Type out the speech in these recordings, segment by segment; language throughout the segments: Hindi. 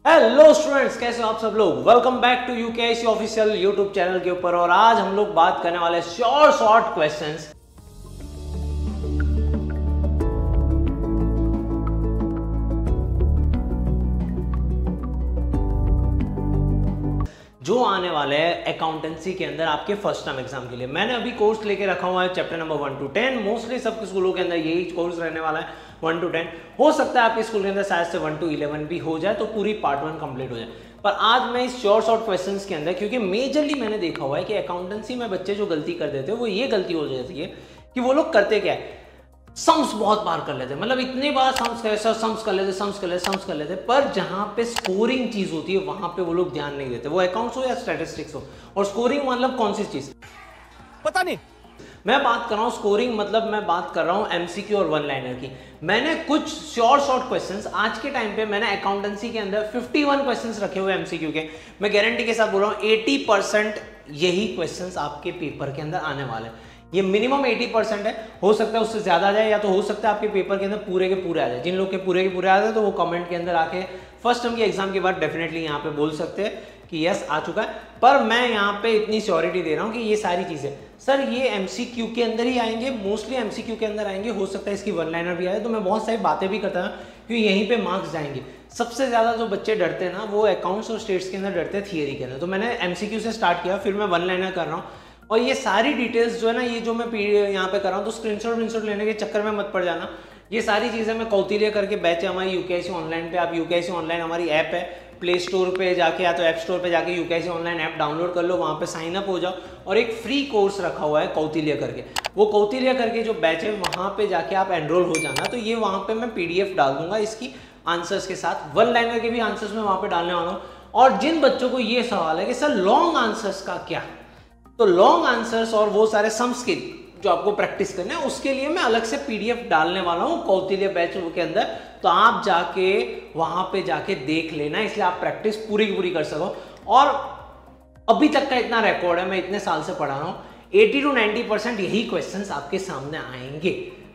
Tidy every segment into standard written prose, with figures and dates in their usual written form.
हेलो स्टूडेंट्स, कैसे हो आप सब लोग। Welcome back to UKIC official YouTube channel के ऊपर। और आज हम लोग बात करने वाले शॉर्ट क्वेश्चंस जो आने वाले हैं अकाउंटेंसी के अंदर आपके फर्स्ट टर्म एग्जाम के लिए। मैंने अभी कोर्स लेके रखा हुआ है चैप्टर नंबर 1 to 10। मोस्टली सबके स्कूलों के अंदर यही कोर्स रहने वाला है 1 to 10। हो सकता है आपके स्कूल के अंदर शायद से 1 to 11 भी हो जाए, तो पूरी पार्ट 1 कंप्लीट हो जाए। पर आज मैं इस शॉर्ट क्वेश्चंस के अंदर, क्योंकि मेजरली मैंने देखा हुआ है कि अकाउंटेंसी में बच्चे जो गलती कर देते हैं वो ये गलती हो जाती है कि वो लोग करते क्या है, सम्स बहुत बार कर लेते हैं। मतलब इतने बार सम्स कर लेते, पर जहां पे स्कोरिंग चीज होती है वहां पे वो लोग ध्यान नहीं देते। वो अकाउंट्स हो या स्टैटिस्टिक्स हो। और स्कोरिंग मतलब कौन सी चीज पता नहीं। मैं बात कर रहा हूं स्कोरिंग मतलब मैं बात कर रहा हूं एमसीक्यू और वन लाइनर की। मैंने कुछ शॉर्ट क्वेश्चंस आज के टाइम पे मैंने अकाउंटेंसी के अंदर 51 क्वेश्चंस रखे हुए एमसीक्यू के। मैं गारंटी के साथ बोल रहा हूं 80% यही क्वेश्चंस आपके पेपर के अंदर आने वाले हैं। ये मिनिमम 80% है, हो सकता है उससे ज्यादा आ जाए, या तो हो सकता है आपके पेपर के अंदर पूरे के पूरे आ जाए। जिन लोग के पूरे आ जाए तो वो कमेंट के अंदर आके फर्स्ट टर्म के एग्जाम के बाद डेफिनेटली यहाँ पे बोल सकते हैं कि यस आ चुका है। पर मैं यहाँ पे इतनी श्योरिटी दे रहा हूँ कि ये सारी चीजें सर ये एमसीक्यू के अंदर ही आएंगे, मोस्टली एमसीक्यू के अंदर आएंगे। हो सकता है इसकी वन लाइनर भी आए, तो मैं बहुत सारी बातें भी करता हूँ क्योंकि यहीं पे मार्क्स जाएंगे। सबसे ज्यादा जो बच्चे डरते हैं ना वो अकाउंट्स और स्टेट्स के अंदर डरते हैं, थियरी के अंदर। तो मैंने एमसीक्यू से स्टार्ट किया, फिर मैं वन लाइनर कर रहा हूँ। और ये सारी डिटेल्स जो है ना, ये जो मैं यहाँ पे कर रहा हूँ, तो स्क्रीनशॉट लेने के चक्कर में मत पड़ जाना। ये सारी चीज़ें मैं कौतिल्य करके बैच है हमारी यूकेआईसी ऑनलाइन पे। आप यूकेआईसी ऑनलाइन हमारी ऐप है, प्ले स्टोर पे जाके या तो ऐप स्टोर पे जाके यूकेआईसी ऑनलाइन ऐप डाउनलोड कर लो, वहाँ पे साइन अप हो जाओ। और एक फ्री कोर्स रखा हुआ है कौतिल्य करके, वो कौतिल्य करके जो बैच है वहाँ पे जाके आप एनरोल हो जाना। तो ये वहाँ पे मैं PDF डाल दूंगा इसकी आंसर्स के साथ, वन लाइनर के भी आंसर्स में वहाँ पे डालने वाला हूँ। और जिन बच्चों को ये सवाल है कि सर लॉन्ग आंसर्स का क्या, तो लॉन्ग आंसर्स और वो सारे सम्स के जो आपको प्रैक्टिस करना है उसके लिए मैं अलग से PDF डालने वाला हूं कौतिल्य बैच के अंदर। तो आप जाके वहां पे जाके देख लेना, इसलिए आप प्रैक्टिस पूरी की पूरी कर सको। और अभी तक का इतना रिकॉर्ड है, मैं इतने साल से पढ़ा रहा हूं, 80 to 90% यही क्वेश्चंस आपके सामने आएंगे।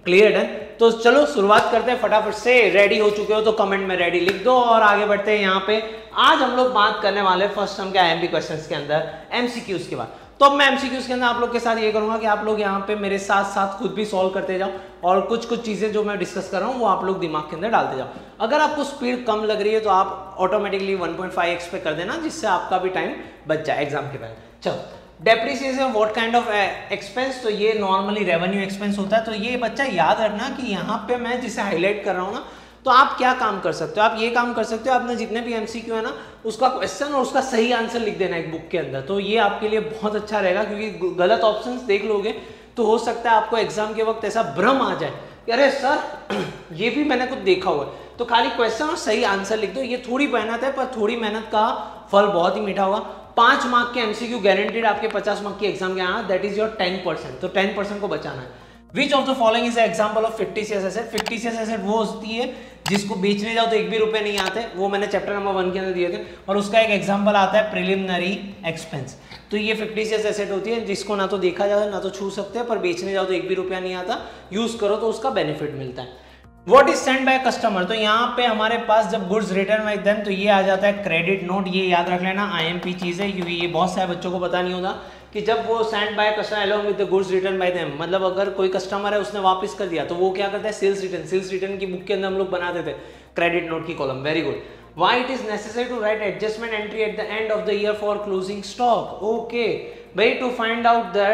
क्लियर है? तो चलो शुरुआत करते हैं फटाफट से। रेडी हो चुके हो तो कमेंट में रेडी लिख दो और आगे बढ़ते हैं। यहाँ पे आज हम लोग बात करने वाले फर्स्ट टर्म के IMP क्वेश्चंस के अंदर MCQs के बाद। तो अब मैं MCQs के अंदर आप लोग के साथ ये करूंगा कि आप लोग यहाँ पे मेरे साथ साथ खुद भी सॉल्व करते जाओ, और कुछ चीजें जो मैं डिस्कस कर रहा हूँ वो आप लोग दिमाग के अंदर डालते जाओ। अगर आपको स्पीड कम लग रही है तो आप ऑटोमेटिकली 1.5x पे कर देना, जिससे आपका भी टाइम बच जाए एग्जाम के बाद। चलो, depreciation what kind of expense, तो ये नॉर्मली रेवेन्यू एक्सपेंस होता है। तो ये बच्चा याद रखना कि यहाँ पे मैं जिसे हाईलाइट कर रहा हूँ ना, तो आप क्या काम कर सकते हो, आप ये काम कर सकते हो, आपने जितने भी MCQ है ना उसका क्वेश्चन और उसका सही आंसर लिख देना एक बुक के अंदर। तो ये आपके लिए बहुत अच्छा रहेगा, क्योंकि गलत ऑप्शंस देख लोगे तो हो सकता है आपको एग्जाम के वक्त ऐसा भ्रम आ जाए कि अरे सर ये भी मैंने कुछ देखा हुआ है। तो खाली क्वेश्चन और सही आंसर लिख दो। ये थोड़ी मेहनत है, पर थोड़ी मेहनत का फल बहुत ही मीठा होगा। 5 मार्क के MCQ गारंटेड आपके 50 मार्क के एग्जाम के आना, दैट इज योर 10%। तो 10% को बचाना है। Which of the following is an example of fictitious asset? fictitious asset वो होती है जिसको बेचने जाओ तो 1 भी रुपए नहीं आते, वो मैंने चैप्टर नंबर 1 के अंदर दिए थे। और उसका एक एग्जांपल आता है प्रिलिमिनरी एक्सपेंस। तो ये fictitious asset होती है जिसको ना तो देखा जाए ना तो छू सकते हैं, पर बेचने जाओ तो 1 भी रुपया नहीं आता, यूज करो तो उसका बेनिफिट मिलता है। What is sent by customer, तो यहाँ पे हमारे पास जब गुड्स रिटर्न बाय देम तो ये आ जाता है क्रेडिट नोट। ये याद रख लेना, IMP चीज है, क्योंकि ये बहुत सारे बच्चों को पता नहीं होता कि जब वो send by customer along with the goods return bye them, मतलब अगर कोई कस्टमर है उसने वापस कर दिया तो वो क्या करता है, सेल्स रिटर्न की बुक के अंदर हम लोग बनाते थे क्रेडिट नोट की column. Very good. Why it is necessary to write adjustment entry at the end of the year for closing stock. Okay भाई, to find out the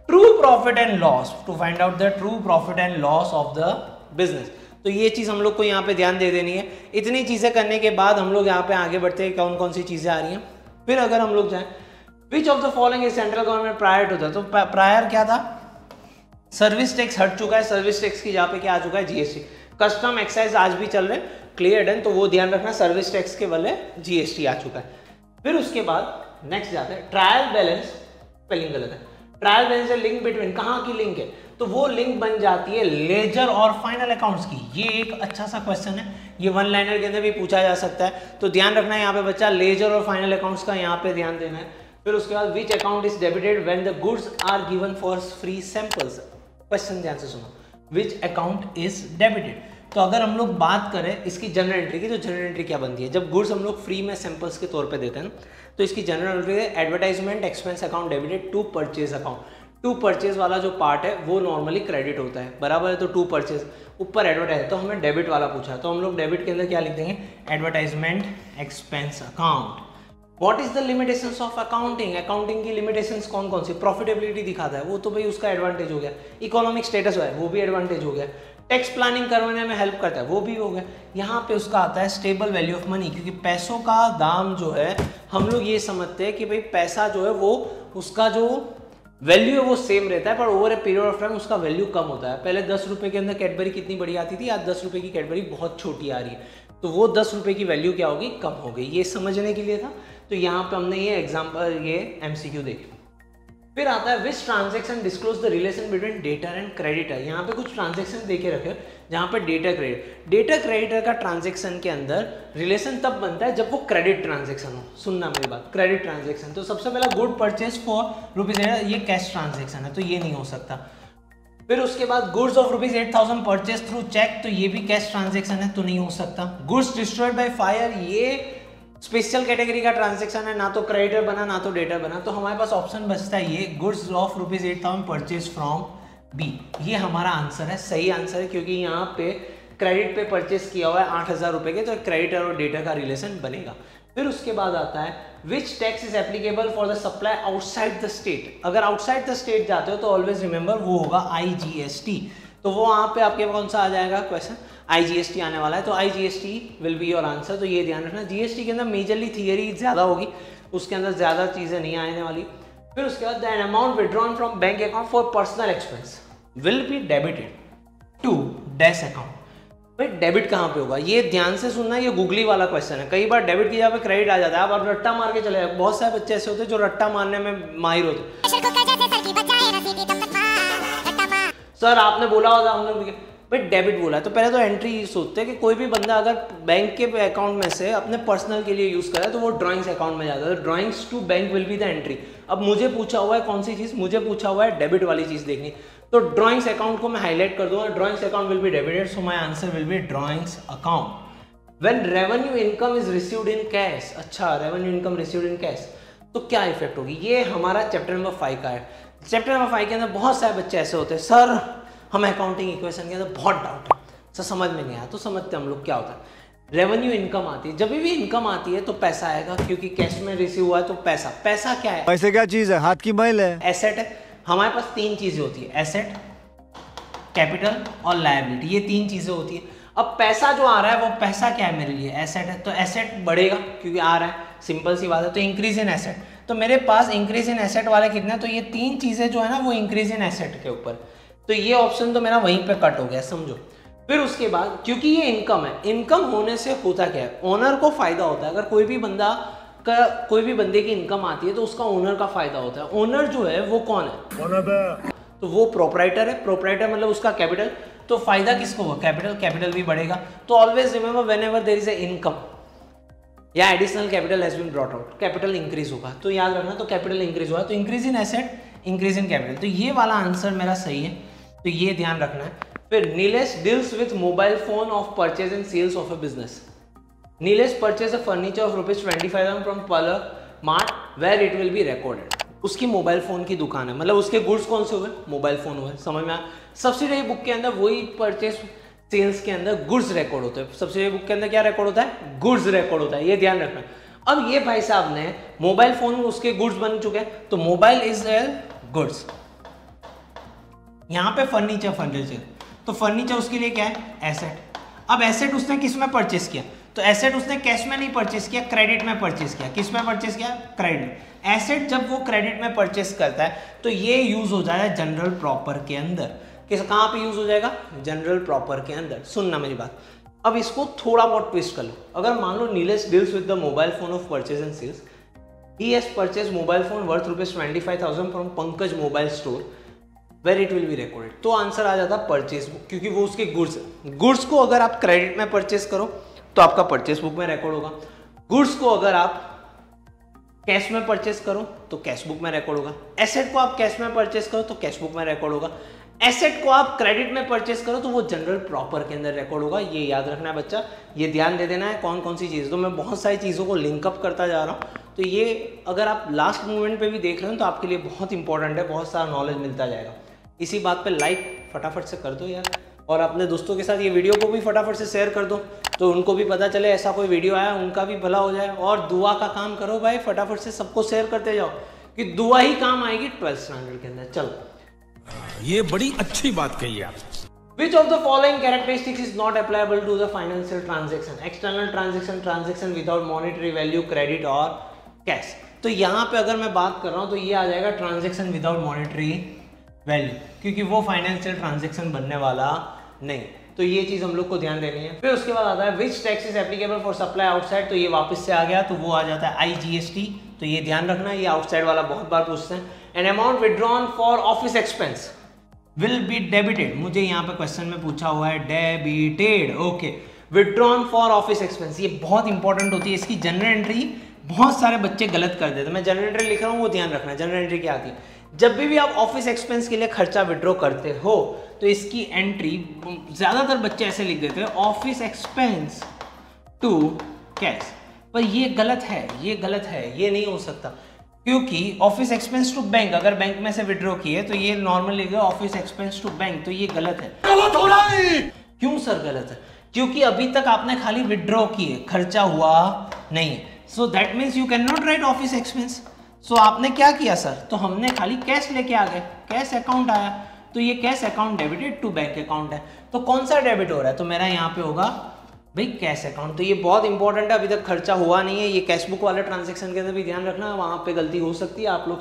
true profit and loss, to find out the true profit and loss of the business. तो ये चीज हम लोग को यहाँ पे ध्यान दे देनी है। इतनी चीजें करने के बाद हम लोग यहाँ पे आगे बढ़ते हैं कौन कौन सी चीजें आ रही हैं। फिर अगर हम लोग जाएं, which of the following is central government prior to the, तो प्रायर क्या था, सर्विस टैक्स हट चुका है, सर्विस टैक्स की जहाँ पे क्या आ चुका है, GST। कस्टम एक्साइज आज भी चल रहे हैं, क्लियर है, तो वो ध्यान रखना, सर्विस टैक्स के बदले GST आ चुका है। फिर उसके बाद नेक्स्ट जाते हैं ट्रायल बैलेंस, स्पेलिंग गलत है, ट्रायल बैलेंस है लिंक बिटवीन, कहाँ की लिंक है, तो वो लिंक बन जाती है लेजर और फाइनल अकाउंट्स की। ये एक अच्छा सा क्वेश्चन है, ये वन लाइनर के अंदर भी पूछा जा सकता है। तो ध्यान रखना है यहाँ पे बच्चा, लेजर और फाइनल अकाउंट्स का यहाँ पे ध्यान देना है। फिर उसके बाद which account is debited when the goods are given for free samples. Question ध्यान से सुनो, विच अकाउंट इज डेबिटेड, तो अगर हम लोग बात करें इसकी जनरल एंट्री की, तो जनरल एंट्री क्या बनती है, जब गुड्स हम लोग फ्री में सैंपल्स के तौर पे देते हैं तो इसकी जनरल एंट्री है advertisement expense account debited to purchase account. To purchase वाला जो पार्ट है वो नॉर्मली क्रेडिट होता है, बराबर है। तो टू परचेज ऊपर एडवर्टाइज, तो हमें डेबिट वाला पूछा है तो हम लोग डेबिट के अंदर क्या लिख देंगे, advertisement expense account. What is the limitations of accounting, accounting की लिमिटेशंस कौन कौन सी, प्रॉफिटेबिलिटी दिखाता है वो तो भाई उसका एडवांटेज हो गया, इकोनॉमिक स्टेटस है वो भी एडवांटेज हो गया, टैक्स प्लानिंग करवाने में हेल्प करता है वो भी हो गया। यहाँ पे उसका आता है स्टेबल वैल्यू ऑफ मनी, क्योंकि पैसों का दाम जो है हम लोग ये समझते हैं कि भाई पैसा जो है वो उसका जो वैल्यू है वो सेम रहता है, पर over a period of time उसका वैल्यू कम होता है। पहले 10 रुपए के अंदर कैडबरी कितनी बड़ी आती थी, आज 10 रुपए की कैडबरी बहुत छोटी आ रही है, तो वो 10 रुपए की वैल्यू क्या होगी, कम हो गई। ये समझने के लिए था, तो यहाँ पे हमने ये एग्जाम्पल, ये एमसीक्यू देखे। फिर आता है which transaction disclose the relation between debtor and creditor. यहाँ पे कुछ ट्रांजेक्शन देके रखे जहाँ पे डेटर क्रेडिट, डेटर क्रेडिटर का ट्रांजेक्शन के अंदर रिलेशन तब बनता है जब वो क्रेडिट ट्रांजेक्शन हो। सुनना मेरी बात, क्रेडिट ट्रांजेक्शन, तो सबसे पहला गुड परचेज फॉर ₹8,000, ये कैश ट्रांजेक्शन है तो ये नहीं हो सकता। फिर उसके बाद goods of ₹8,000 purchase through cheque, तो ये भी कैश ट्रांजेक्शन है तो नहीं हो सकता। गुड्स डिस्ट्रॉयड बाय फायर, ये स्पेशल कैटेगरी का ट्रांजैक्शन है, ना तो क्रेडिटर बना ना तो डेटर बना, तो हमारे पास ऑप्शन बचता है ये goods of ₹8,000 purchase from B. ये हमारा आंसर है, सही आंसर है, क्योंकि यहाँ पे क्रेडिट पे परचेज किया हुआ है 8,000 रुपए के, तो क्रेडिटर और डेटर का रिलेशन बनेगा। फिर उसके बाद आता है which tax is applicable for the supply outside the state. अगर आउटसाइड द स्टेट जाते हो तो ऑलवेज रिमेंबर वो होगा IGST, तो वो वहाँ पे आपके कौन सा आ जाएगा क्वेश्चन, IGST आने वाला है, तो IGST will be your answer. तो ये ध्यान रखना, GST के अंदर मेजरली थियरी ज़्यादा होगी, उसके अंदर ज़्यादा चीज़ें नहीं आने वाली। फिर उसके बाद the amount withdrawn from bank account for personal expense will be debited to dash account. भाई डेबिट कहाँ पे होगा, ये ध्यान से सुनना, ये गूगली वाला क्वेश्चन है। कई बार डेबिट की जगह पे क्रेडिट आ जाता है, आप रट्टा मार के चले जाए। बहुत सारे बच्चे ऐसे होते हैं जो रट्टा मारने में माहिर होते सर आपने बोला होता हम लोग भाई डेबिट बोला है, तो पहले तो एंट्री सोचते हैं कि कोई भी बंदा अगर बैंक के अकाउंट में से अपने पर्सनल के लिए यूज करे तो वो ड्राइंग्स अकाउंट में जाता है, drawings to bank will be the entry. अब मुझे पूछा हुआ है कौन सी चीज, मुझे पूछा हुआ है डेबिट वाली चीज देखनी, तो ड्राइंग्स अकाउंट को मैं हाईलाइट कर दूंगा, drawings account will be debited, so my answer will be drawings account. When revenue income is received in cash, अच्छा revenue income received in cash, तो क्या इफेक्ट होगी, ये हमारा चैप्टर नंबर 5 का है। चैप्टर नंबर 5 के अंदर बहुत सारे बच्चे ऐसे होते हैं सर हमें अकाउंटिंग इक्वेशन के अंदर बहुत डाउट है, सर समझ में नहीं आया, तो समझते हम लोग क्या होता है। रेवेन्यू इनकम आती है, जब भी इनकम आती है तो पैसा आएगा, क्योंकि कैश में रिसीव हुआ है तो पैसा। पैसा क्या है, पैसे क्या चीज है, हाथ की मैल है, एसेट है। हमारे पास 3 चीजें होती है, एसेट, कैपिटल और लायबिलिटी, ये 3 चीजें होती है। अब पैसा जो आ रहा है वो पैसा क्या है मेरे लिए, एसेट है, तो एसेट बढ़ेगा क्योंकि आ रहा है, सिंपल सी बात है, तो इंक्रीज इन एसेट। तो मेरे पास इंक्रीज इन एसेट वाले कितने, तो ये 3 चीजें जो है ना वो इंक्रीज इन एसेट के ऊपर, तो ये ऑप्शन तो मेरा वहीं पे कट हो गया, समझो। फिर उसके बाद क्योंकि ये इनकम है, इनकम होने से होता क्या है, ओनर को फायदा होता है। अगर कोई भी बंदे की इनकम आती है तो उसका ओनर का फायदा होता है। ओनर जो है वो कौन है, तो वो प्रोपराइटर है, प्रोपराइटर मतलब उसका कैपिटल, तो फायदा किसको होगा, कैपिटल, कैपिटल भी बढ़ेगा। तो always remember whenever there is a income या additional capital has been brought out, capital increase होगा, तो याद रखना, तो कैपिटल इंक्रीज हुआ तो increase in asset, increase in capital, तो ये वाला आंसर मेरा सही है, तो ये ध्यान रखना है। फिर Nilesh deals with mobile phone of purchase and sales of a business. Nilesh purchase a furniture of ₹25,000 from Palak mart where it will be recorded. उसकी मोबाइल फोन की दुकान है, मतलब उसके गुड्स कौन से हुए, मोबाइल फोन हुए, समझ में आया। सब्सिडरी बुक के अंदर वही परचेज सेल्स के अंदर गुड्स रिकॉर्ड होते हैं, सब्सिडरी बुक के अंदर क्या रिकॉर्ड होता है, गुड्स रिकॉर्ड होता है, ये ध्यान रखना। अब ये भाई साहब ने मोबाइल फोन उसके गुड्स बन चुके हैं, तो मोबाइल इज ए गुड्स। यहाँ पे फर्नीचर, तो फर्नीचर उसके लिए क्या है, एसेट। अब एसेट उसने किस में परचेस किया, तो एसेट उसने कैश में नहीं परचेस किया, क्रेडिट में परचेस किया। किस में परचेस किया, क्रेडिट। एसेट जब वो क्रेडिट में परचेस करता है तो ये यूज हो जाएगा जनरल प्रॉपर के अंदर। कहाँ पे यूज हो जाएगा, जनरल प्रॉपर के अंदर। सुनना मेरी बात, अब इसको थोड़ा बहुत ट्विस्ट कर लो। अगर मान लो Nilesh deals with the mobile phone of purchase and sales, he has purchase mobile phone worth ₹25,000 from Pankaj mobile store where it will be recorded, तो आंसर आ जाता परचेज बुक, क्योंकि वो उसके गुड्स को अगर आप क्रेडिट में परचेस करो तो आपका परचेस बुक में रिकॉर्ड होगा। गुड्स को अगर आप कैश में परचेस करो तो कैश बुक में रिकॉर्ड होगा। एसेट को आप कैश में परचेस करो तो कैश बुक में रिकॉर्ड होगा। एसेट को आप क्रेडिट में परचेस करो तो वो जनरल प्रॉपर के अंदर रिकॉर्ड होगा। ये याद रखना है बच्चा, ये ध्यान दे देना है कौन कौन सी चीज़। तो मैं बहुत सारी चीज़ों को लिंकअप करता जा रहा हूँ, तो ये अगर आप लास्ट मोमेंट पे भी देख रहे हो तो आपके लिए बहुत इंपॉर्टेंट है, बहुत सारा नॉलेज मिलता जाएगा। इसी बात पे लाइक फटाफट से कर दो यार, और अपने दोस्तों के साथ ये वीडियो को भी फटाफट से शेयर कर दो, तो उनको भी पता चले ऐसा कोई वीडियो आया, उनका भी भला हो जाए। और दुआ का काम करो भाई, फटाफट से सबको शेयर करते जाओ कि दुआ ही काम आएगी 12th स्टैंडर्ड के अंदर। चलो, ये बड़ी अच्छी बात कही आप। Which of the following characteristics is not applicable to the financial transaction? External transaction, transaction without monetary value, credit और cash। तो यहाँ पे अगर मैं बात कर रहा हूँ तो ये आ जाएगा ट्रांजेक्शन विदाउट मॉनेटरी वैल्यू, क्योंकि वो फाइनेंशियल ट्रांजेक्शन बनने वाला नहीं। तो ये चीज हम लोग को ध्यान देनी है। फिर उसके बाद आता है which tax is applicable for supply outside, तो ये वापस से आ गया, तो वो आ जाता है IGST। तो ये ध्यान रखना, ये आउटसाइड वाला बहुत बार पूछते हैं। An amount withdrawn for office expense will be debited, मुझे यहाँ पे क्वेश्चन में पूछा हुआ है debited. Okay, withdrawn for office expense, ये बहुत इंपॉर्टेंट होती है। इसकी जनरल एंट्री बहुत सारे बच्चे गलत कर देते हैं। मैं जनरल एंट्री लिख रहा हूँ, वो ध्यान रखना। जनरल एंट्री क्या आती है? जब भी आप ऑफिस एक्सपेंस के लिए खर्चा विड्रॉ करते हो तो इसकी एंट्री ज्यादातर बच्चे ऐसे लिख देते हैं, ऑफिस एक्सपेंस टू कैश। पर ये गलत है, ये गलत है, ये नहीं हो सकता, क्योंकि ऑफिस एक्सपेंस टू बैंक, अगर बैंक में से विड्रॉ किए तो ये नॉर्मल लिखेगा ऑफिस एक्सपेंस टू बैंक, तो ये गलत है। गलत हो रहा है। क्यों सर गलत है? क्योंकि अभी तक आपने खाली विड्रॉ किए, खर्चा हुआ नहीं है। So that means you can not write office expense. So आपने क्या किया सर? तो हमने खाली कैश लेके आ गए, कैश अकाउंट आया, तो ये cash account debited to bank account है। तो कौन सा डेबिट हो रहा है? तो मेरा यहाँ पे होगा भाई कैश अकाउंट। तो ये बहुत इंपॉर्टेंट है, अभी तक खर्चा हुआ नहीं है। ये कैश बुक वाले ट्रांजेक्शन के अंदर भी ध्यान रखना, वहां पे गलती हो सकती है, आप लोग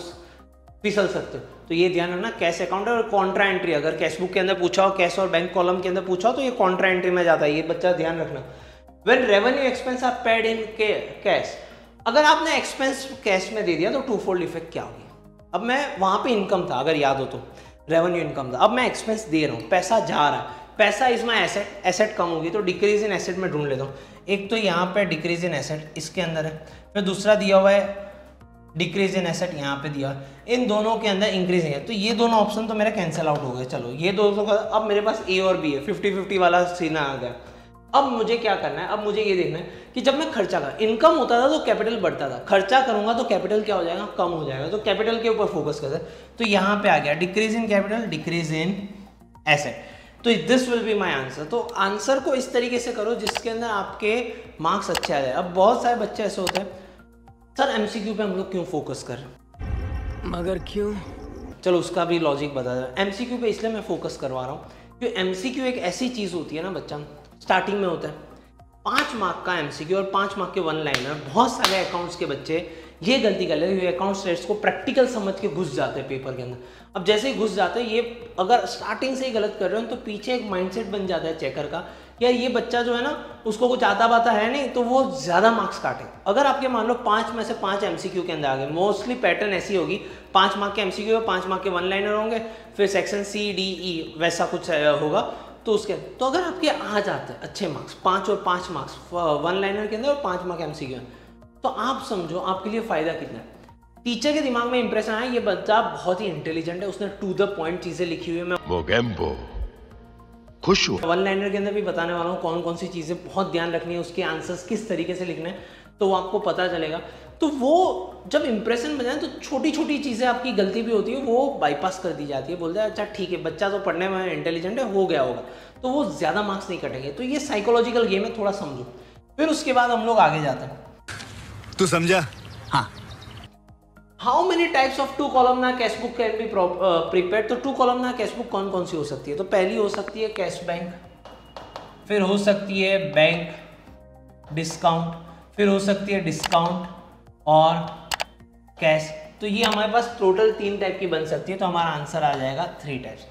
फिसल सकते हो। तो ये ध्यान रखना, कैश अकाउंट है। और कॉन्ट्रा एंट्री अगर कैश बुक के अंदर पूछा हो, कैश और बैंक कॉलम के अंदर पूछा हो, तो ये कॉन्ट्रा एंट्री में जाता है, ये बच्चा ध्यान रखना। When revenue expense are paid in cash, अगर आपने एक्सपेंस कैश में दे दिया तो टू फोल्ड इफेक्ट क्या होगी? अब मैं वहां पे इनकम था, अगर याद हो तो रेवेन्यू इनकम था, अब मैं एक्सपेंस दे रहा हूँ, पैसा जा रहा है, पैसा इज माई एसेट, एसेट कम होगी तो डिक्रीज इन एसेट में ढूंढ लेता हूँ। एक तो यहाँ पे डिक्रीज इन एसेट इसके अंदर है, फिर दूसरा दिया हुआ है डिक्रीज इन एसेट यहाँ पे दिया, इन दोनों के अंदर इंक्रीजिंग है। तो ये दोनों ऑप्शन तो मेरा कैंसिल आउट हो गए। चलो, ये दोनों का अब मेरे पास A और B है, 50-50 वाला सीन आ गया। अब मुझे क्या करना है? अब मुझे ये देखना है कि जब मैं खर्चा कर, इनकम होता था तो कैपिटल बढ़ता था, खर्चा करूंगा तो कैपिटल क्या हो जाएगा? कम हो जाएगा। तो कैपिटल के ऊपर फोकस करते हैं। तो यहाँ पे आ गया decrease in capital, decrease in asset. तो this will be my answer. तो आंसर को इस तरीके से करो जिसके अंदर आपके मार्क्स अच्छे आ जाए। अब बहुत सारे बच्चे ऐसे होते हैं, सर MCQ पे हम लोग क्यों फोकस कर रहे हैं? मगर क्यों? चलो उसका भी लॉजिक बता दो। MCQ पे इसलिए मैं फोकस करवा रहा हूँ क्योंकि MCQ एक ऐसी चीज होती है ना बच्चा, स्टार्टिंग में होता है 5 मार्क का MCQ और 5 मार्क के 1 लाइनर। बहुत सारे अकाउंट्स के बच्चे ये गलती कर लेते हैं, अकाउंट स्टेट्स को प्रैक्टिकल समझ के घुस जाते हैं पेपर के अंदर। अब जैसे ही घुस जाते हैं, ये अगर स्टार्टिंग से ही गलत कर रहे हो तो पीछे एक माइंडसेट बन जाता है चेकर का, यार ये बच्चा जो है ना उसको कुछ आता बाता है नहीं, तो वो ज्यादा मार्क्स काटे। अगर आपके मान लो 5 में से 5 MCQ के अंदर आ गए, मोस्टली पैटर्न ऐसी होगी, 5 मार्क के MCQ और 5 मार्क के 1 लाइनर होंगे, फिर सेक्शन C D E वैसा कुछ होगा। तो उसके तो अगर आपके आ जाते हैं अच्छे मार्क्स, 5 और 5 मार्क्स 1 लाइनर के अंदर और 5 मार्क MCQ, तो आप समझो आपके लिए फायदा कितना है। टीचर के दिमाग में इंप्रेशन आया ये बच्चा बहुत ही इंटेलिजेंट है, उसने टू द पॉइंट चीजें लिखी हुई है। मैं वो गैम्बो खुश हुआ। 1 लाइनर के अंदर भी बताने वाला हूँ कौन कौन सी चीजें बहुत ध्यान रखनी है, उसके आंसर्स किस तरीके से लिखने हैं, तो वो आपको पता चलेगा। तो वो जब इंप्रेशन बन जाए तो छोटी छोटी चीजें आपकी गलती भी होती है वो बाईपास कर दी जाती है, बोलते हैं अच्छा ठीक है बच्चा तो पढ़ने में इंटेलिजेंट है, हो गया होगा, तो वो ज्यादा मार्क्स नहीं कटेंगे। तो ये साइकोलॉजिकल गेम है, थोड़ा समझो। फिर उसके बाद हम लोग आगे जाते हैं। तू समझा? हाँ। How many types of 2 columnar cash book can be prepared? तो 2 कॉलमनार कैश बुक कौन कौन सी हो सकती है? तो पहली हो सकती है कैश बैंक, फिर हो सकती है बैंक डिस्काउंट, फिर हो सकती है डिस्काउंट और कैश। तो ये हमारे पास टोटल 3 टाइप की बन सकती है, तो हमारा आंसर आ जाएगा 3 types.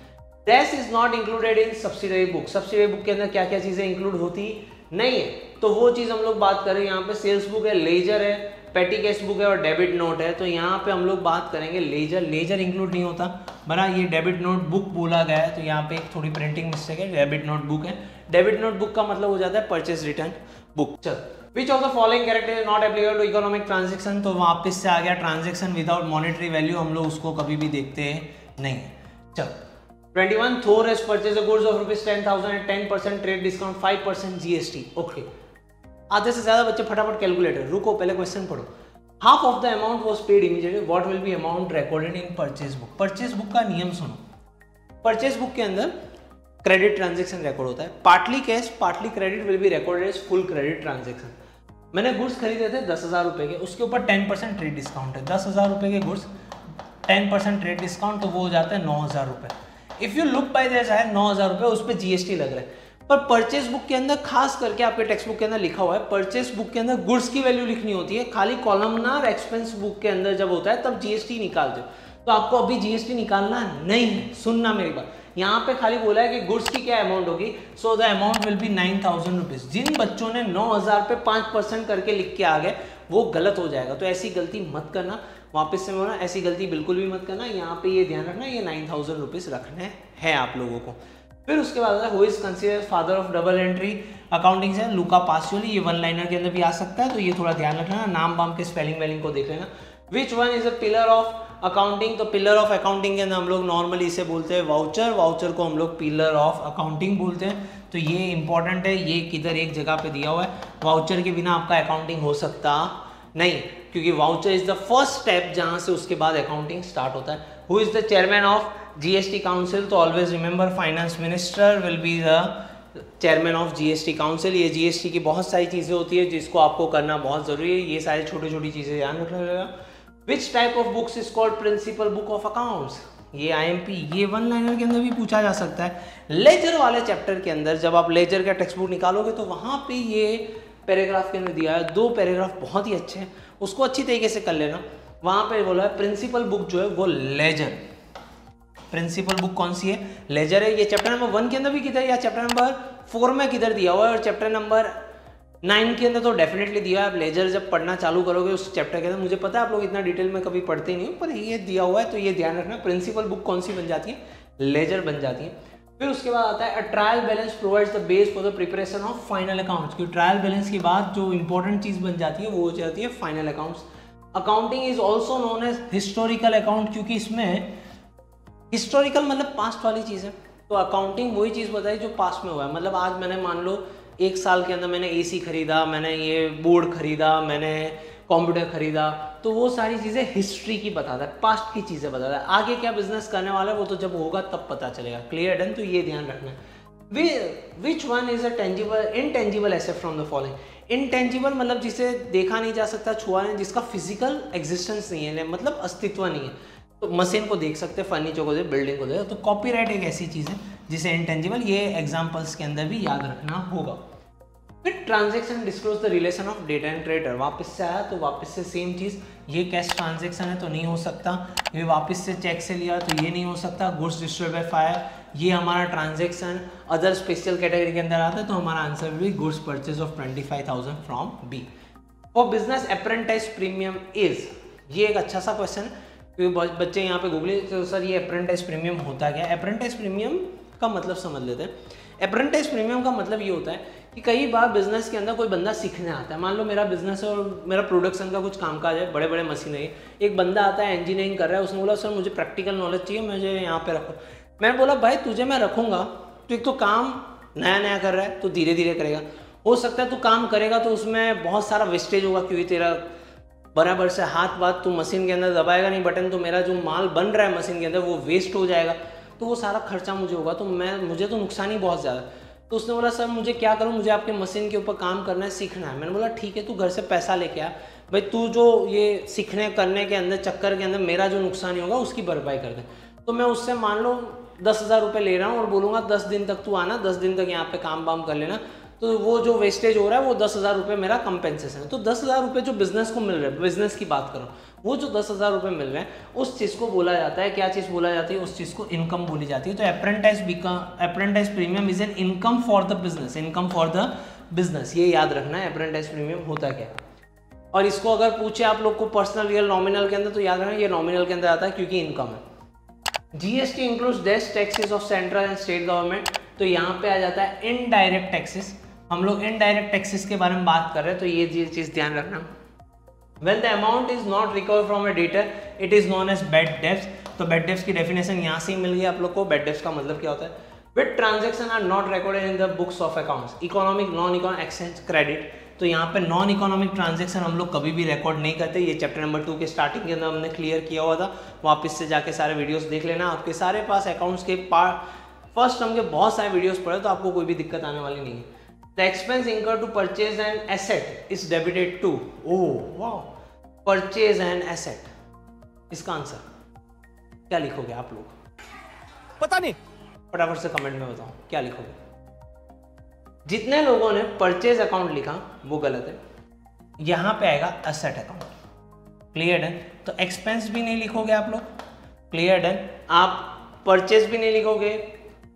Rest is not included in subsidiary book. Subsidiary book के अंदर क्या क्या चीजें इंक्लूड होती नहीं है, तो वो चीज हम लोग बात करें। यहाँ पे सेल्स बुक है, लेजर है, पेटी कैश बुक है और डेबिट नोट है। तो यहाँ पे हम लोग बात करेंगे लेजर। लेजर इंक्लूड नहीं होता, बना ये डेबिट नोट बुक बोला गया है, तो यहाँ पे एक थोड़ी प्रिंटिंग मिस्टेक है, डेबिट नोट बुक है। डेबिट नोट बुक का मतलब हो जाता है परचेज रिटर्न बुक। चल, which of the following character is not applicable to economic transaction? तो वापस से आ गया ट्रांजेक्शन विदाउट मॉनेटरी वैल्यू, हम लोग उसको कभी भी देखते नहीं। चल, 21 Thor has purchased the goods of ₹10,000 at 10% trade discount, 5% GST. Okay, आधे से ज्यादा बच्चे फटाफट कैलकुलेटर, रुको पहले क्वेश्चन पढ़ो। Half of the amount was paid immediately, what will be amount recorded in purchase book. Purchase book का नियम सुनो, परचेज बुक के अंदर क्रेडिट ट्रांजेक्शन रिकॉर्ड होता है, partly cash partly credit will be recorded as full credit transaction. मैंने गुड्स खरीदे थे 10,000 रुपए के, उसके ऊपर 10% ट्रेड डिस्काउंट है, 10,000 रुपए के गुड्स 10% ट्रेड डिस्काउंट, तो वो हो जाता है 9,000 रुपए। If you look by this है 9,000 रुपए, उस पर जीएसटी लग रहा है। पर परचेज बुक के अंदर खास करके आपके टेक्स्ट बुक के अंदर लिखा हुआ है, परचेज बुक के अंदर गुड्स की वैल्यू लिखनी होती है, खाली कॉलमनार एक्सपेंस बुक के अंदर जब होता है तब जीएसटी निकालते हो। तो आपको अभी जीएसटी निकालना नहीं है, सुनना मेरी बात। यहाँ पे खाली बोला है कि गुड्स की क्या अमाउंट होगी, so the amount will be 9,000 rupees. जिन बच्चों ने 9,000 पे 5% करके लिख के आ गए वो गलत हो जाएगा, तो ऐसी गलती मत करना। वापस से बोलना, ऐसी गलती बिल्कुल भी मत करना। यहाँ पे ये ध्यान रखना, ये 9,000 रुपीज रखने हैं आप लोगों को। फिर उसके बाद who is considered father of double entry accounting से, लुका पासियोली। ये वन लाइनर के अंदर भी आ सकता है, तो ये थोड़ा ध्यान रखना, नाम वाम के स्पेलिंग वेलिंग को देख लेना। Which one is a pillar of accounting, तो पिलर ऑफ अकाउंटिंग के अंदर हम लोग नॉर्मली इसे बोलते हैं वाउचर, वाउचर को हम लोग पिलर ऑफ अकाउंटिंग बोलते हैं। तो ये इंपॉर्टेंट है, ये किधर एक जगह पे दिया हुआ है, वाउचर के बिना आपका अकाउंटिंग हो सकता नहीं, क्योंकि voucher is the first step जहां से उसके बाद अकाउंटिंग स्टार्ट होता है। Who is the chairman of GST council, तो always remember finance minister will be the chairman of GST council. ये जीएसटी की बहुत सारी चीज़ें होती है जिसको आपको करना बहुत ज़रूरी है, ये सारी छोटी छोटी चीज़ें ध्यान रखना रहेगा। Which type of books is called principal book of accounts, ये आईएमपी, ये वन लाइनर के अंदर भी पूछा जा सकता है। लेजर वाले चैप्टर के अंदर जब आप लेजर का टेक्स्ट बुक निकालोगे तो वहाँ पे ये पैराग्राफ के अंदर दिया है, 2 पैराग्राफ बहुत ही अच्छे हैं, उसको अच्छी तरीके से कर लेना। वहाँ पे बोला है प्रिंसिपल बुक जो है वो लेजर, प्रिंसिपल बुक कौन सी है, लेजर है। ये चैप्टर नंबर 1 के अंदर भी किधर, या चैप्टर नंबर 4 में किधर दिया हुआ है, और चैप्टर नंबर 9 के अंदर तो डेफिनेटली दिया है। आप लेजर जब पढ़ना चालू करोगे उस चैप्टर के अंदर, मुझे पता है आप लोग इतना डिटेल में कभी पढ़ते नहीं हो, पर ये दिया हुआ है तो ये ध्यान रखना, प्रिंसिपल बुक कौन सी बन जाती है, लेजर बन जाती है। फिर उसके बाद आता है a trial balance provides the base for the preparation of final accounts, क्योंकि ट्रायल बैलेंस के बाद जो इंपॉर्टेंट चीज बन जाती है वो हो जाती है final accounts. Accounting is also known as historical account, क्योंकि इसमें हिस्टोरिकल मतलब पास्ट वाली चीज़ है, तो अकाउंटिंग वही चीज़ बताई जो पास्ट में हुआ है। मतलब आज मैंने मान लो 1 साल के अंदर मैंने एसी खरीदा, मैंने ये बोर्ड खरीदा, मैंने कंप्यूटर खरीदा, तो वो सारी चीज़ें हिस्ट्री की बताता है, पास्ट की चीज़ें बताता है। आगे क्या बिजनेस करने वाला है वो तो जब होगा तब पता चलेगा। क्लियर डन, तो ये ध्यान रखना है। Which one is a tangible intangible asset from the following, intangible मतलब जिसे देखा नहीं जा सकता, छुआ नहीं, जिसका फिजिकल एग्जिस्टेंस नहीं है, मतलब अस्तित्व नहीं है। तो मशीन को देख सकते, फर्नीचर को देख, बिल्डिंग को देख, तो कॉपीराइट एक ऐसी चीज़ है जिसे इनटेंजिबल, ये एग्जांपल्स के अंदर भी याद रखना होगा। फिर transaction disclose the relation of data and creditor, वापस से आया तो वापस से सेम चीज़, ये कैश ट्रांजैक्शन है तो नहीं हो सकता, ये वापस से चेक से लिया तो ये नहीं हो सकता, गुड्स डिस्ट्रॉयड बाय फायर, ये हमारा ट्रांजैक्शन अदर स्पेशल कैटेगरी के अंदर आता है, तो हमारा आंसर भी goods purchase of 25,000 from B. For business apprentice premium is, ये एक अच्छा सा क्वेश्चन है क्योंकि बच्चे यहाँ पे गूगल, तो सर ये अप्रेंटिस प्रीमियम होता क्या है। अप्रेंटिस प्रीमियम का मतलब समझ लेते हैं। अप्रेंटिस प्रीमियम का मतलब ये होता है कि कई बार बिजनेस के अंदर कोई बंदा सीखने आता है, मान लो मेरा बिजनेस है और मेरा प्रोडक्शन का कुछ कामकाज है, बड़े बड़े मशीनरी, एक बंदा आता है इंजीनियरिंग कर रहा है, उसने बोला सर मुझे प्रैक्टिकल नॉलेज चाहिए, मुझे यहाँ पे रखो। मैंने बोला भाई तुझे मैं रखूँगा, तो एक तो काम नया नया कर रहा है तो धीरे धीरे करेगा, हो सकता है तू काम करेगा तो उसमें बहुत सारा वेस्टेज होगा, क्योंकि तेरा बराबर से हाथ बात तू मशीन के अंदर दबाएगा नहीं बटन, तो मेरा जो माल बन रहा है मशीन के अंदर वो वेस्ट हो जाएगा, तो वो सारा खर्चा मुझे होगा, तो मुझे तो नुकसान ही बहुत ज़्यादा। तो उसने बोला सर मुझे क्या करूं, मुझे आपके मशीन के ऊपर काम करना है, सीखना है। मैंने बोला ठीक है, तू घर से पैसा लेके आ भाई, तू जो ये सीखने करने के अंदर चक्कर के अंदर मेरा जो नुकसान होगा उसकी भरपाई कर दे। तो मैं उससे मान लो 10,000 रुपये ले रहा हूँ और बोलूँगा 10 दिन तक तू आना, 10 दिन तक यहाँ पे काम वाम कर लेना, तो वो जो वेस्टेज हो रहा है वो 10,000 रुपये मेरा कंपेंसेशन है। तो 10,000 रुपये जो बिजनेस को मिल रहे हैं, बिजनेस की बात करो, वो जो 10,000 रुपये मिल रहे हैं उस चीज़ को बोला जाता है, क्या चीज़ बोला जाती है, उस चीज़ को इनकम बोली जाती है। तो apprentice premium is an income for the business, income for the business, ये याद रखना है अप्रेंटिस प्रीमियम होता क्या है। और इसको अगर पूछे आप लोग को पर्सनल रियल नॉमिनल के अंदर, तो याद रखना ये नॉमिनल के अंदर आता है क्योंकि इनकम है। GST includes that taxes of central and state government, तो यहाँ पे आ जाता है इनडायरेक्ट टैक्सेस। हम लोग इनडायरेक्ट टैक्सेस के बारे में बात कर रहे हैं, तो ये चीज़ ध्यान रखना। When the amount is not recover from a debtor it is known as bad debts. तो बैड डेब्ट्स की डेफिनेशन यहाँ से ही मिल गई आप लोग को। बैड डेब्ट्स का मतलब क्या होता है? With transaction are not recorded in the books of accounts, economic, non economic, exchange, credit. तो यहाँ पे नॉन इकोनॉमिक ट्रांजेक्शन हम लोग कभी भी रिकॉर्ड नहीं करते। ये चैप्टर नंबर 2 के स्टार्टिंग के अंदर हमने क्लियर किया हुआ था, वापस से जाके सारे वीडियोस देख लेना। आपके सारे पास अकाउंट्स के फर्स्ट टर्म के बहुत सारे वीडियोस पढ़े तो आपको कोई भी दिक्कत आने वाली नहीं है। The expense incur to purchase an asset is debited to, oh wow, purchase an asset, इसका आंसर क्या लिखोगे आप लोग? पता नहीं, फटाफट से कमेंट में बताओ क्या लिखोगे। जितने लोगों ने परचेज अकाउंट लिखा वो गलत है, यहां पे आएगा एसेट अकाउंट। Clear done? तो एक्सपेंस भी नहीं लिखोगे आप लोग, क्लियर डन। आप परचेज भी नहीं लिखोगे,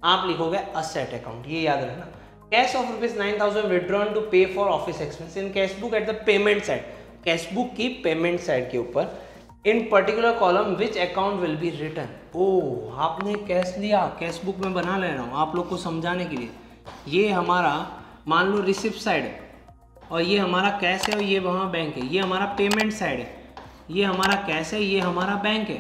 आप लिखोगे एसेट अकाउंट, ये याद रखना। Cash of ₹9,000 withdrawn to pay for office expense in cash book at the payment side, cash book की पेमेंट साइड के ऊपर in particular column which account will be written. Oh, आपने कैश लिया, कैश बुक में बना ले रहा हूँ आप लोग को समझाने के लिए। ये हमारा मान लो रिसिप्ट साइड है और ये हमारा कैश है और ये वहाँ बैंक है। ये हमारा पेमेंट साइड है, ये हमारा कैश है, ये हमारा बैंक है।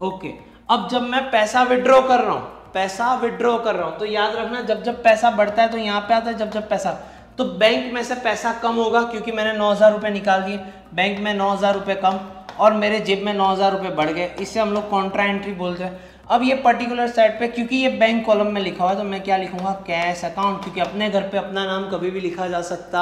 ओके, अब जब मैं पैसा विड्रॉ कर रहा हूँ, पैसा विड्रॉ कर रहा हूँ, तो याद रखना जब जब पैसा बढ़ता है तो यहाँ पे आता है जब जब पैसा, तो बैंक में से पैसा कम होगा क्योंकि मैंने 9,000 रुपये निकाल दिए, बैंक में 9,000 रुपये कम और मेरे जेब में 9,000 रुपये बढ़ गए, इससे हम लोग कॉन्ट्रा एंट्री बोलते हैं। अब ये पर्टिकुलर साइड पे क्योंकि ये बैंक कॉलम में लिखा हुआ है तो मैं क्या लिखूंगा? कैश अकाउंट, क्योंकि अपने घर पे अपना नाम कभी भी लिखा जा सकता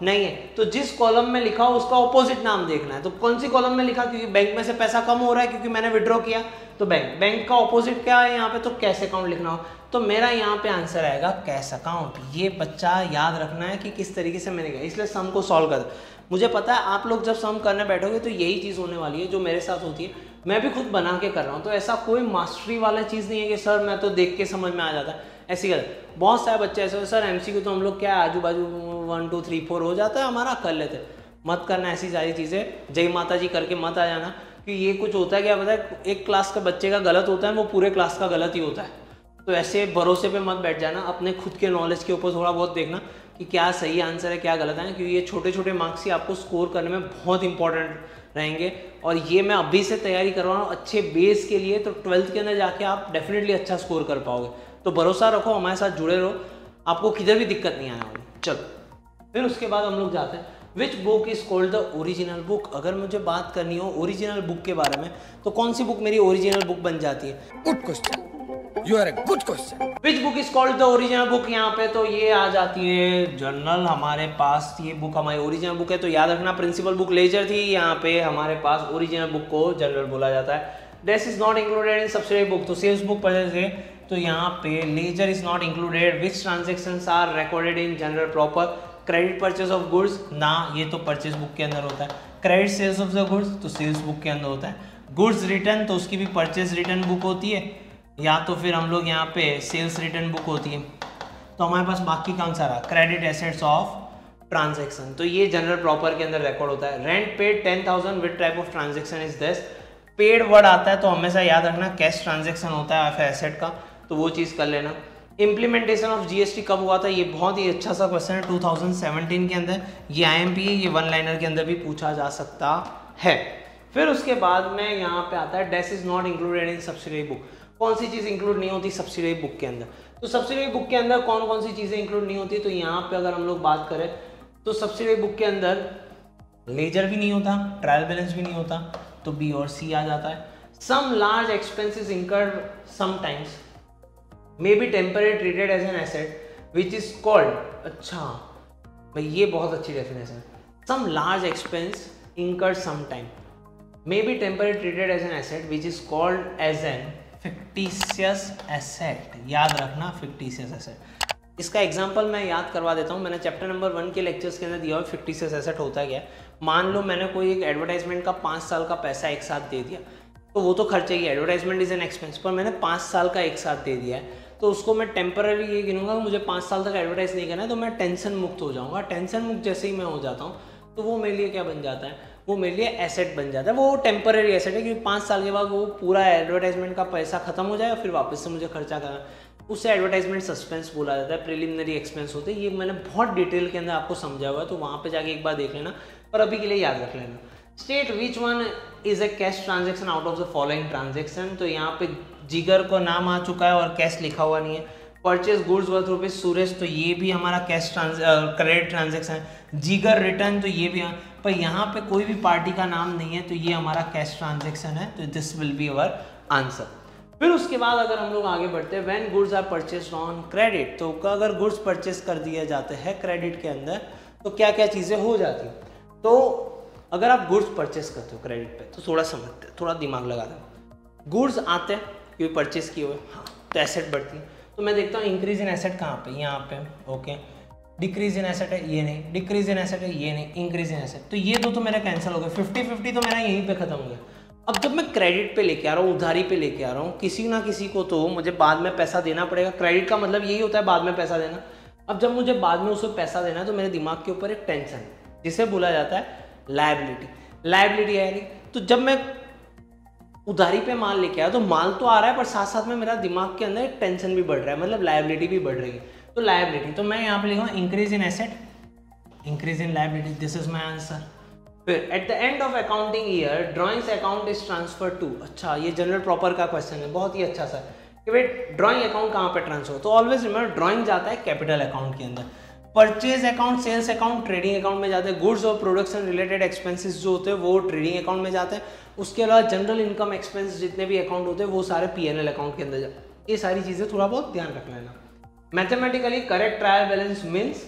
नहीं है। तो जिस कॉलम में लिखा हो उसका ऑपोजिट नाम देखना है। तो कौन सी कॉलम में लिखा? क्योंकि बैंक में से पैसा कम हो रहा है क्योंकि मैंने विड्रॉ किया, तो बैंक का ऑपोजिट क्या है यहाँ पे? तो कैश अकाउंट लिखना हो। तो मेरा यहाँ पे आंसर आएगा कैश अकाउंट। ये बच्चा याद रखना है कि किस तरीके से मैंने किया, इसलिए सम को सॉल्व कर। मुझे पता है आप लोग जब सम करने बैठोगे तो यही चीज़ होने वाली है जो मेरे साथ होती है, मैं भी खुद बना के कर रहा हूँ। तो ऐसा कोई मास्टरी वाला चीज़ नहीं है कि सर मैं तो देख के समझ में आ जाता है, ऐसी गलत। बहुत सारे बच्चे ऐसे सर एमसीक्यू तो हम लोग क्या आजू बाजू 1 2 3 4 हो जाता है हमारा, कर लेते। मत करना ऐसी सारी चीज़ें, जय माता जी करके मत आ जाना कि ये कुछ होता है क्या पता है, एक क्लास का बच्चे का गलत होता है वो पूरे क्लास का गलत ही होता है। तो ऐसे भरोसे पे मत बैठ जाना, अपने खुद के नॉलेज के ऊपर थोड़ा बहुत देखना कि क्या सही आंसर है क्या गलत है, क्योंकि ये छोटे छोटे मार्क्स ही आपको स्कोर करने में बहुत इंपॉर्टेंट रहेंगे। और ये मैं अभी से तैयारी करवा रहा हूँ अच्छे बेस के लिए, तो 12th के अंदर जाके आप डेफिनेटली अच्छा स्कोर कर पाओगे। तो भरोसा रखो, हमारे साथ जुड़े रहो, आपको किधर भी दिक्कत नहीं आने वाली। चलो फिर उसके बाद हम लोग जाते हैं विच book is called the original book. अगर मुझे बात करनी हो ओरिजिनल बुक के बारे में तो कौन सी बुक मेरी ओरिजिनल बुक बन जाती है? Good question, you are a good question. Which book is called the original book? यहाँ पे तो ये आ जाती है जर्नल। हमारे पास ये बुक हमारी ओरिजिनल बुक है, तो याद रखना प्रिंसिपल बुक लेजर थी, यहाँ पे हमारे पास ओरिजिनल बुक को जर्नल बोला जाता है। This is not included in subsidiary book, तो सेल्स बुक पढ़े थे तो यहाँ पे ledger is not included. Which transactions are recorded in journal proper? Credit purchase of goods ना, ये तो परचेज बुक के अंदर होता है। Credit sales of the goods तो सेल्स बुक के अंदर होता है। गुड्स रिटर्न तो उसकी भी परचेज रिटर्न बुक होती है, या तो फिर हम लोग यहाँ पे सेल्स रिटर्न बुक होती है। तो हमारे पास बाकी कौन सा रहा? क्रेडिट एसेट्स ऑफ ट्रांजेक्शन, तो ये जनरल प्रॉपर के अंदर रिकॉर्ड होता है। Rent paid 10,000 with type of transaction is this. Paid word आता है तो हमेशा याद रखना कैश ट्रांजेक्शन होता है एसेट का, तो वो चीज़ कर लेना। इम्प्लीमेंटेशन ऑफ जीएसटी कब हुआ था? ये बहुत ही अच्छा सा क्वेश्चन है 2017 के अंदर। ये आईएमपी है, ये वन लाइनर के अंदर भी पूछा जा सकता है। फिर उसके बाद में यहाँ पे आता है this is not included in subsidiary book. कौन सी चीज़ इंक्लूड नहीं होती सब्सिडरी बुक के अंदर? तो सब्सिडरी बुक के अंदर कौन कौन सी चीज़ें इंक्लूड नहीं होती? तो यहाँ पे अगर हम लोग बात करें तो सब्सिडरी बुक के अंदर लेजर भी नहीं होता, ट्रायल बैलेंस भी नहीं होता, तो बी और सी आ जाता है। Some large expenses incurred sometimes may be temporary treated as an asset which is called. अच्छा भाई ये बहुत अच्छी डेफिनेशन है। Some large expense incurred sometime may be temporary treated as an asset which is called as an fictitious asset. याद रखना फिक्टिशियस एसेट। इसका एग्जांपल मैं याद करवा देता हूँ, मैंने चैप्टर नंबर 1 के लेक्चर्स के अंदर दिया हुआ फिक्टिशियस एसेट होता क्या है। मान लो मैंने कोई एक एडवर्टाइजमेंट का 5 साल का पैसा एक साथ दे दिया, तो वो तो खर्चा ही है, एडवर्टाइजमेंट इज एन एक्सपेंस, पर मैंने 5 साल का एक साथ दे दिया है, तो उसको मैं टेम्पररी ये गिनूंगा कि मुझे 5 साल तक एडवर्टाइज नहीं करना है, तो मैं टेंशन मुक्त हो जाऊँगा। टेंशन मुक्त जैसे ही मैं हो जाता हूँ तो वो मेरे लिए क्या बन जाता है? वो मेरे लिए एसेट बन जाता है। वो टेम्पररी एसेट है क्योंकि 5 साल के बाद वो पूरा एडवर्टाइजमेंट का पैसा खत्म हो जाएगा, फिर वापस से मुझे खर्चा करना, उससे एडवर्टाइजमेंट सस्पेंस बोला जाता है, प्रिलिमिनरी एक्सपेंस होते हैं। ये मैंने बहुत डिटेल के अंदर आपको समझा हुआ है, तो वहाँ पे जाके एक बार देख लेना, पर अभी के लिए याद रख लेना। State which one is a cash transaction out of the following transaction. तो यहाँ पे जिगर को नाम आ चुका है और कैश लिखा हुआ नहीं है। Purchase goods worth rupees Suresh, तो ये भी हमारा कैश क्रेडिट ट्रांजेक्शन है। जिगर रिटर्न, तो ये भी, पर यहाँ पे कोई भी पार्टी का नाम नहीं है, तो ये हमारा कैश ट्रांजेक्शन है। तो this will be our answer. फिर उसके बाद अगर हम लोग आगे बढ़ते हैं, when goods are purchase on credit, तो अगर गुड्स परचेज कर दिए जाते हैं क्रेडिट के अंदर तो क्या क्या चीज़ें हो जाती हैं। तो अगर आप गुड्स परचेज करते हो क्रेडिट पे तो थोड़ा समझते हैं, थोड़ा दिमाग लगाते हैं। गुड्स आते हैं क्योंकि परचेज किए हुए, हाँ, तो एसेट बढ़ती है। तो मैं देखता हूँ इंक्रीज इन एसेट कहाँ पे, यहाँ पे, ओके। डिक्रीज इन एसेट है, ये नहीं। डिक्रीज इन एसेट है, ये नहीं। इंक्रीज इन एसेट, तो ये दो तो मेरा कैंसिल हो गया। 50-50 तो मेरा यहीं पे खत्म हो गया। अब जब मैं क्रेडिट पे लेके आ रहा हूँ, उधारी पे लेके आ रहा हूँ, किसी ना किसी को तो मुझे बाद में पैसा देना पड़ेगा। क्रेडिट का मतलब यही होता है बाद में पैसा देना। अब जब मुझे बाद में उसे पैसा देना है तो मेरे दिमाग के ऊपर एक टेंशन है जिसे बोला जाता है लायबिलिटी। लायबिलिटी है यानी, तो जब मैं उधारी पे माल लेके आया तो माल तो आ रहा है पर साथ साथ में मेरा दिमाग के अंदर एक टेंशन भी बढ़ रहा है, मतलब लायबिलिटी भी बढ़ रही है। तो लायबिलिटी, तो मैं यहाँ पे लिखूंगा increase in asset, increase in liability, this is my answer. फिर at the end of accounting year drawings account is transfer to, अच्छा ये जनरल प्रॉपर का क्वेश्चन है, बहुत ही अच्छा सा कि भाई ड्राइंग अकाउंट कहाँ पे ट्रांसफर, तो ऑलवेज रिमेंबर ड्राइंग जाता है कैपिटल अकाउंट के अंदर। Purchase account, sales account trading account में जाते हैं। गुड्स और प्रोडक्शन रिलेटेड एक्सपेंसेस जो होते हैं वो ट्रेडिंग अकाउंट में जाते हैं। उसके अलावा जनरल इनकम एक्सपेंस जितने भी अकाउंट होते हैं वो सारे पीएनएल अकाउंट के अंदर जाते हैं। ये सारी चीज़ें थोड़ा बहुत ध्यान रख लेना। Mathematically correct trial balance means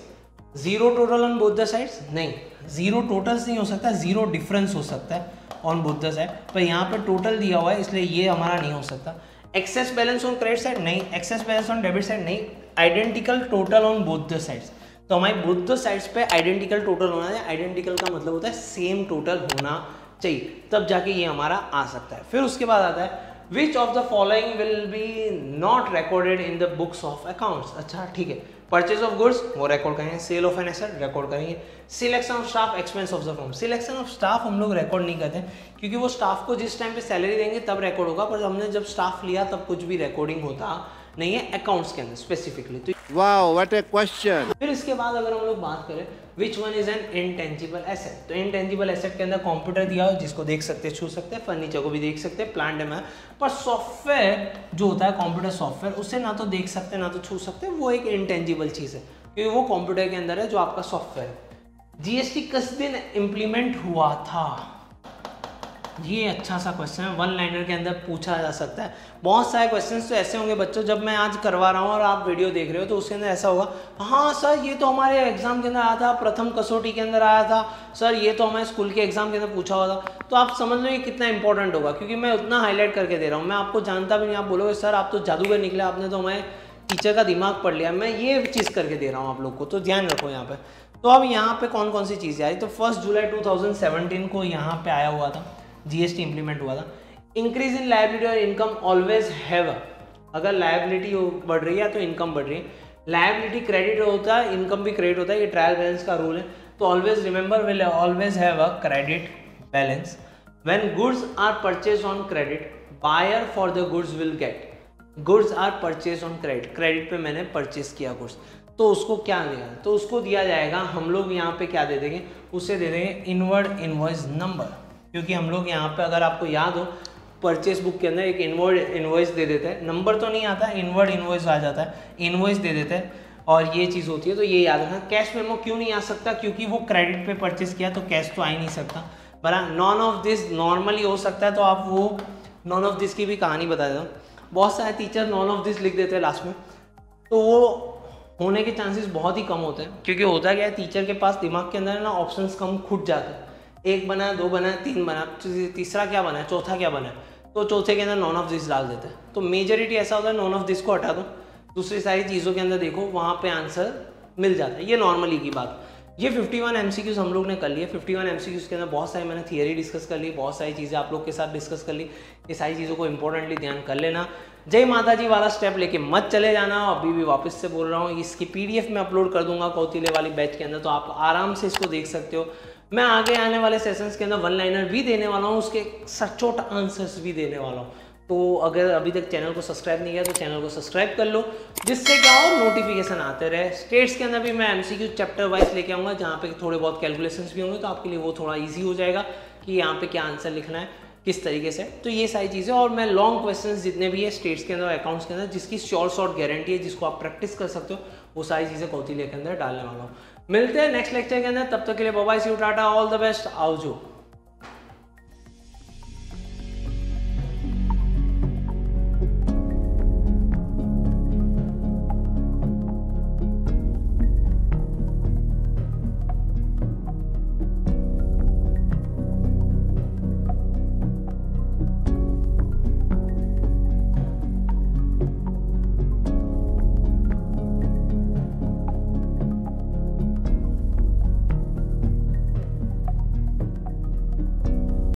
zero total on both the sides, नहीं, जीरो टोटल्स नहीं हो सकता, जीरो डिफरेंस हो सकता है ऑन बोथ द साइड, पर यहाँ पे टोटल दिया हुआ है इसलिए ये हमारा नहीं हो सकता। Excess balance on credit side, नहीं। Excess balance on debit side, नहीं। Identical total on both the sides, तो हमारे बोथ द साइड्स पे आइडेंटिकल टोटल होना चाहिए। आइडेंटिकल का मतलब होता है सेम टोटल होना चाहिए, तब जाके ये हमारा आ सकता है। फिर उसके बाद आता है which of the following will be not recorded in the books of accounts, अच्छा ठीक है। परचेज ऑफ गुड्स वो रिकॉर्ड करेंगे, sale of an asset record करेंगे, selection of staff, expense of the firm. Selection of staff हम लोग रिकॉर्ड नहीं करते क्योंकि वो स्टाफ को जिस टाइम पे सैलरी देंगे तब रिकॉर्ड होगा, पर हमने जब स्टाफ लिया तब कुछ भी रिकॉर्डिंग होता नहीं है अकाउंट्स के अंदर स्पेसिफिकली। तो वाओ व्हाट ए क्वेश्चन। फिर इसके बाद अगर हम लोग बात करें which one is an intangible asset, तो इनटेंजिबल एसेट के अंदर कंप्यूटर दिया हो जिसको देख सकते हैं, छू सकते हैं, फर्नीचर को भी देख सकते हैं, प्लांट में, पर सॉफ्टवेयर जो होता है कंप्यूटर सॉफ्टवेयर उसे ना तो देख सकते ना तो छू सकते, वो एक इनटेंजिबल चीज़ है क्योंकि वो कंप्यूटर के अंदर है जो आपका सॉफ्टवेयर है। जीएसटी किस दिन इम्प्लीमेंट हुआ था, ये अच्छा सा क्वेश्चन है, वन लाइनर के अंदर पूछा जा सकता है। बहुत सारे क्वेश्चंस तो ऐसे होंगे बच्चों, जब मैं आज करवा रहा हूँ और आप वीडियो देख रहे हो तो उसके अंदर ऐसा होगा, हाँ सर ये तो हमारे एग्जाम के अंदर आया था, प्रथम कसौटी के अंदर आया था, सर ये तो हमारे स्कूल के एग्जाम के अंदर पूछा हुआ था। तो आप समझ लो ये कितना इंपॉर्टेंट होगा क्योंकि मैं उतना हाईलाइट करके दे रहा हूँ। मैं आपको जानता भी नहीं, आप बोलोगे सर आप तो जादूगर निकले, आपने तो हमारे टीचर का दिमाग पढ़ लिया। मैं ये चीज़ करके दे रहा हूँ आप लोग को, तो ध्यान रखो यहाँ पे। तो अब यहाँ पे कौन कौन सी चीज़ें आई, तो 1 जुलाई 2017 को यहाँ पे आया हुआ था, जीएसटी इंप्लीमेंट हुआ था। इंक्रीज इन लायबिलिटी और इनकम ऑलवेज हैव, अगर लायबिलिटी बढ़ रही है तो इनकम बढ़ रही है। लायबिलिटी क्रेडिट होता है, इनकम भी क्रेडिट होता है, ये ट्रायल बैलेंस का रूल है। तो always remember will always have a credit balance. When goods are purchase on credit buyer for the goods will get, goods are purchase on credit, credit पे मैंने परचेज किया गुड्स, तो उसको क्या दिया, तो उसको दिया जाएगा, हम लोग यहाँ पे क्या दे देंगे, उसे दे देंगे इनवर्ड इनवॉइस नंबर, क्योंकि हम लोग यहाँ पे अगर आपको याद हो परचेस बुक के अंदर एक इनवर्ड इनवॉइस दे देते हैं, नंबर तो नहीं आता, इनवर्ड इनवॉइस आ जाता है, इनवॉइस दे देते हैं और ये चीज़ होती है। तो ये याद रखना। कैश मेमो क्यों नहीं आ सकता, क्योंकि वो क्रेडिट पे परचेस किया तो कैश तो आ ही नहीं सकता, बराबर। नॉन ऑफ दिस नॉर्मली हो सकता है, तो आप वो नॉन ऑफ दिस की भी कहानी बता देता हूँ। बहुत सारे टीचर नॉन ऑफ दिस लिख देते हैं लास्ट में, तो वो होने के चांसेस बहुत ही कम होते हैं, क्योंकि होता क्या है टीचर के पास दिमाग के अंदर ना ऑप्शंस कम खुट जाते हैं, एक बना, दो बना, तीन बना, तीसरा क्या बना है, चौथा क्या बना है, तो चौथे के अंदर नॉन ऑफ दिस डाल देते हैं। तो मेजॉरिटी ऐसा होता है नॉन ऑफ दिस को हटा दो, दूसरी सारी चीज़ों के अंदर देखो, वहाँ पे आंसर मिल जाता है। ये नॉर्मली की बात। ये 51 MCQs हम लोग ने कर लिए। 51 MCQs के अंदर बहुत सारी मैंने थियरी डिस्कस कर ली, बहुत सारी चीज़ें आप लोग के साथ डिस्कस कर ली। ये सारी चीज़ों को इंपॉर्टेंटली ध्यान कर लेना। जय माता जी वाला स्टेप लेके मत चले जाना। अभी भी वापस से बोल रहा हूँ, इसकी PDF में अपलोड कर दूंगा कौटिल्य वाली बैच के अंदर, तो आप आराम से इसको देख सकते हो। मैं आगे आने वाले सेशंस के अंदर वन लाइनर भी देने वाला हूँ, उसके सचोट आंसर्स भी देने वाला हूँ, तो अगर अभी तक चैनल को सब्सक्राइब नहीं किया तो चैनल को सब्सक्राइब कर लो, जिससे क्या हो नोटिफिकेशन आते रहे। स्टेट्स के अंदर भी मैं एमसीक्यू चैप्टर वाइज लेके आऊँगा, जहाँ पे थोड़े बहुत कैलकुलेशंस भी होंगे, तो आपके लिए वो थोड़ा ईजी हो जाएगा कि यहाँ पे क्या आंसर लिखना है किस तरीके से। तो ये सारी चीज़ें, और मैं लॉन्ग क्वेश्चंस जितने भी है स्टेट्स के अंदर अकाउंट्स के अंदर जिसकी शॉर्ट गारंटी है, जिसको आप प्रैक्टिस कर सकते हो, वो सारी चीज़ें कौतीले के अंदर डालने वाला हूँ। मिलते हैं नेक्स्ट लेक्चर के अंदर, तब तक के लिए bye bye, see you, tata, all the best, आओ जो।